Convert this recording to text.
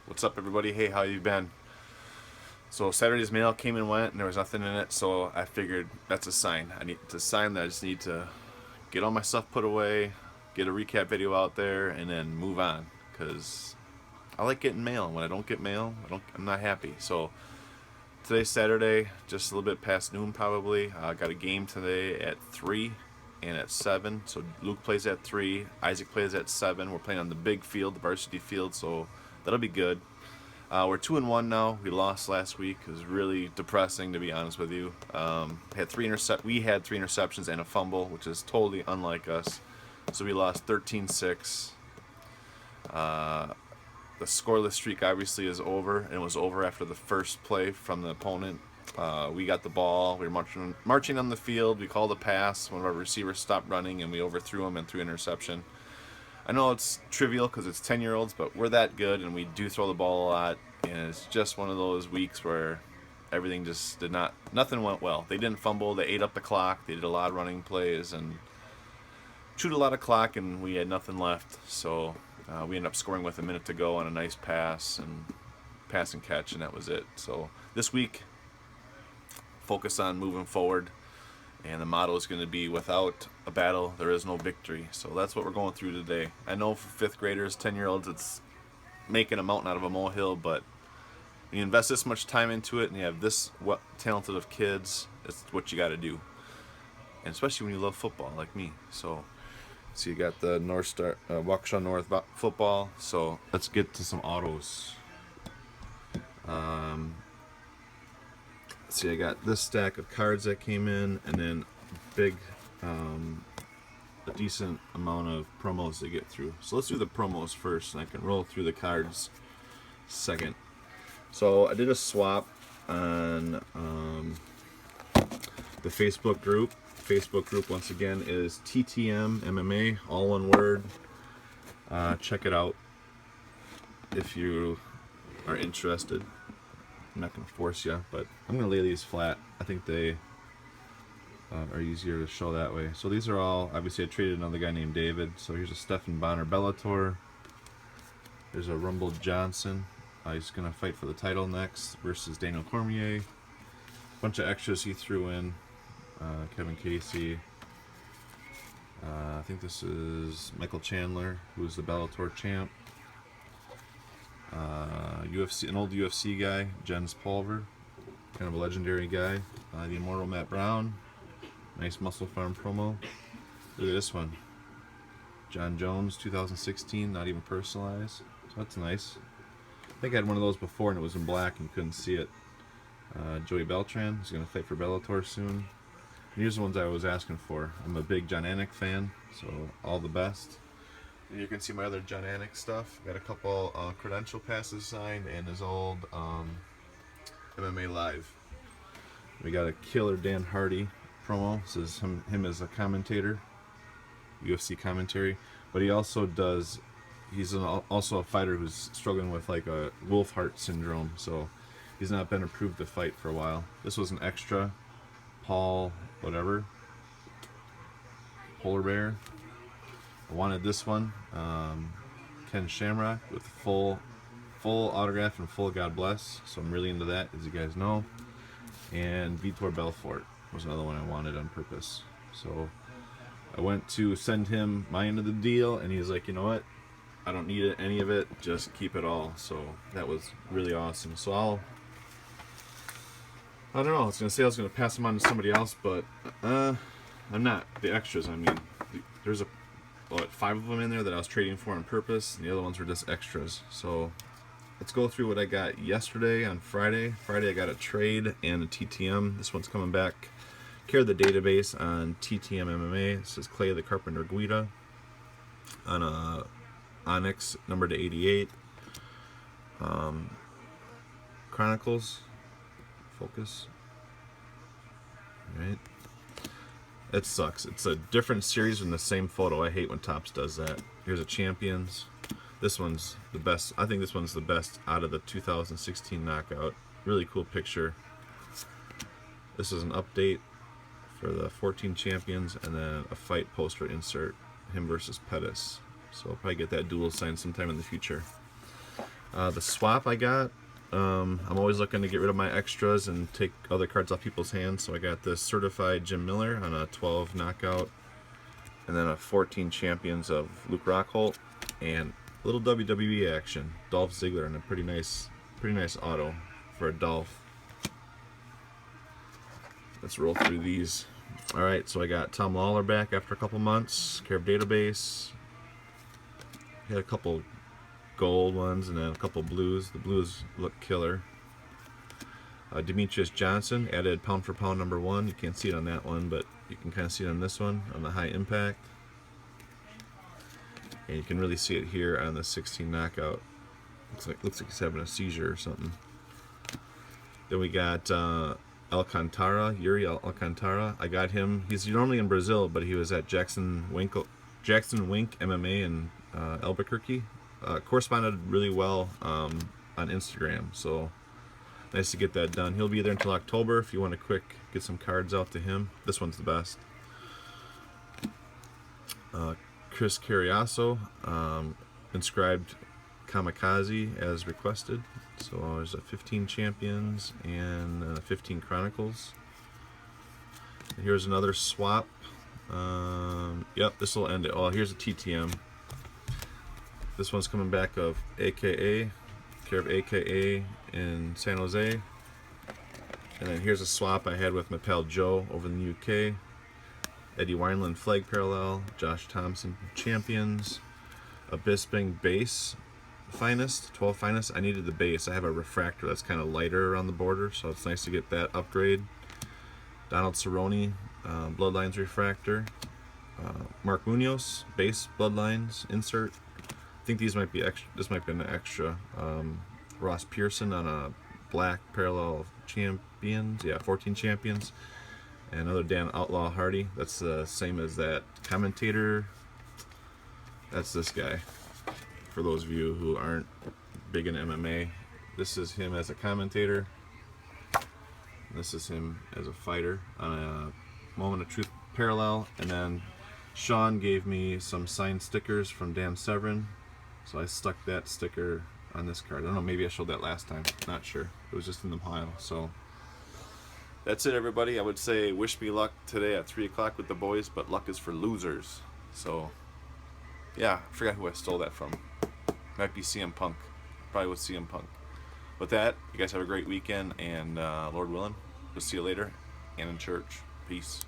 What's up, everybody? Hey, how you been? So Saturday's mail came and went, and there was nothing in it. So I figured that's a sign. It's a sign that I just need to get all my stuff put away, get a recap video out there, and then move on. Cause I like getting mail. When I don't get mail, I'm not happy. So today's Saturday, just a little bit past noon probably. I got a game today at 3 and at 7. So Luke plays at 3, Isaac plays at 7. We're playing on the big field, the varsity field, so that'll be good. We're 2-1 now. We lost last week. It was really depressing, to be honest with you. We had three interceptions and a fumble, which is totally unlike us. So we lost 13-6. The scoreless streak obviously is over, and it was over after the first play from the opponent. We got the ball. We were marching on the field. We called a pass. One of our receivers stopped running, and we overthrew him and threw an interception. I know it's trivial because it's 10-year-olds, but we're that good, and we do throw the ball a lot. And it's just one of those weeks where everything just nothing went well. They didn't fumble. They ate up the clock. They did a lot of running plays and chewed a lot of clock, and we had nothing left. So we ended up scoring with a minute to go on a nice pass and catch, and that was it. So this week, focus on moving forward. And the motto is going to be, without a battle, there is no victory. So that's what we're going through today. I know for fifth graders, 10-year-olds, it's making a mountain out of a molehill, but when you invest this much time into it and you have this talented of kids, it's what you got to do. And especially when you love football like me. So you got the North Star, Waukesha North football. So let's get to some autos. See, I got this stack of cards that came in, and then a decent amount of promos to get through. So let's do the promos first, and I can roll through the cards second. So I did a swap on the Facebook group. Facebook group, once again, is TTM MMA, all one word. Check it out if you are interested. I'm not going to force you, but I'm going to lay these flat. I think they are easier to show that way. So these are all, obviously I traded another guy named David. So here's a Stephan Bonner Bellator. There's a Rumble Johnson. He's going to fight for the title next versus Daniel Cormier. Bunch of extras he threw in. Kevin Casey. I think this is Michael Chandler, who's the Bellator champ. An old UFC guy, Jens Pulver, kind of a legendary guy. The Immortal Matt Brown, nice Muscle Farm promo. Look at this one, John Jones, 2016, not even personalized, so that's nice. I think I had one of those before and it was in black and you couldn't see it. Joey Beltran is going to fight for Bellator soon. And here's the ones I was asking for. I'm a big John Anik fan, so all the best. And you can see my other John Anik stuff. Got a couple credential passes signed and his old MMA Live. We got a killer Dan Hardy promo. This is him as a commentator, UFC commentary. But he also does. He's also a fighter who's struggling with like a wolf heart syndrome. So he's not been approved to fight for a while. This was an extra. Paul, whatever. Polar Bear. I wanted this one, Ken Shamrock with full autograph and full God bless. So I'm really into that, as you guys know. And Vitor Belfort was another one I wanted on purpose. So I went to send him my end of the deal, and he's like, you know what? I don't need any of it. Just keep it all. So that was really awesome. So I don't know. I was gonna say I was gonna pass them on to somebody else, but I'm not. The extras. I mean, there's 5 of them in there that I was trading for on purpose, and the other ones were just extras. So let's go through what I got yesterday on Friday. Friday I got a trade and a TTM. This one's coming back. Care of the database on TTM MMA. This is Clay the Carpenter Guida on a Onyx number to 88. Chronicles. Focus. All right. It sucks. It's a different series in the same photo. I hate when Topps does that. Here's a Champions. This one's the best. I think this one's the best out of the 2016 knockout. Really cool picture. This is an update for the 14 Champions, and then a fight poster insert. Him versus Pettis. So I'll probably get that dual signed sometime in the future. The swap I got, I'm always looking to get rid of my extras and take other cards off people's hands. So I got this certified Jim Miller on a 12 knockout, and then a 14 champions of Luke Rockhold, and a little WWE action, Dolph Ziggler, and a pretty nice auto for a Dolph. Let's roll through these. All right, so I got Tom Lawler back after a couple months. Care of Database. Had a couple gold ones and then a couple blues. The blues look killer. Demetrius Johnson added pound for pound #1. You can't see it on that one, but you can kind of see it on this one on the high impact. And you can really see it here on the 16 knockout. Looks like he's having a seizure or something. Then we got Alcantara, Yuri Alcantara. I got him. He's normally in Brazil, but he was at Jackson Wink MMA in Albuquerque. Corresponded really well on Instagram, so nice to get that done. He'll be there until October if you want to get some cards out to him. This one's the best. Chris Carriaso, inscribed Kamikaze as requested. So there's a 15 Champions and 15 Chronicles. Here's another swap. Yep, this will end it. Oh, here's a TTM. This one's coming back of AKA, care of AKA in San Jose. And then here's a swap I had with my pal Joe over in the UK. Eddie Wineland Flag Parallel, Josh Thompson Champions, a Bisping Base Finest, 12 Finest. I needed the base. I have a refractor that's kind of lighter around the border, so it's nice to get that upgrade. Donald Cerrone, Bloodlines Refractor. Mark Munoz, Base Bloodlines Insert. I think these might be extra. This might be an extra. Ross Pearson on a black Parallel Champions. Yeah, 14 Champions. And another Dan Outlaw Hardy. That's the same as that commentator. That's this guy. For those of you who aren't big in MMA, this is him as a commentator. This is him as a fighter on a Moment of Truth Parallel. And then Sean gave me some signed stickers from Dan Severin. So I stuck that sticker on this card. I don't know, maybe I showed that last time. Not sure. It was just in the pile. So that's it, everybody. I would say wish me luck today at 3 o'clock with the boys, but luck is for losers. So, yeah, I forgot who I stole that from. Might be CM Punk. Probably with CM Punk. With that, you guys have a great weekend, and Lord willing, we'll see you later and in church. Peace.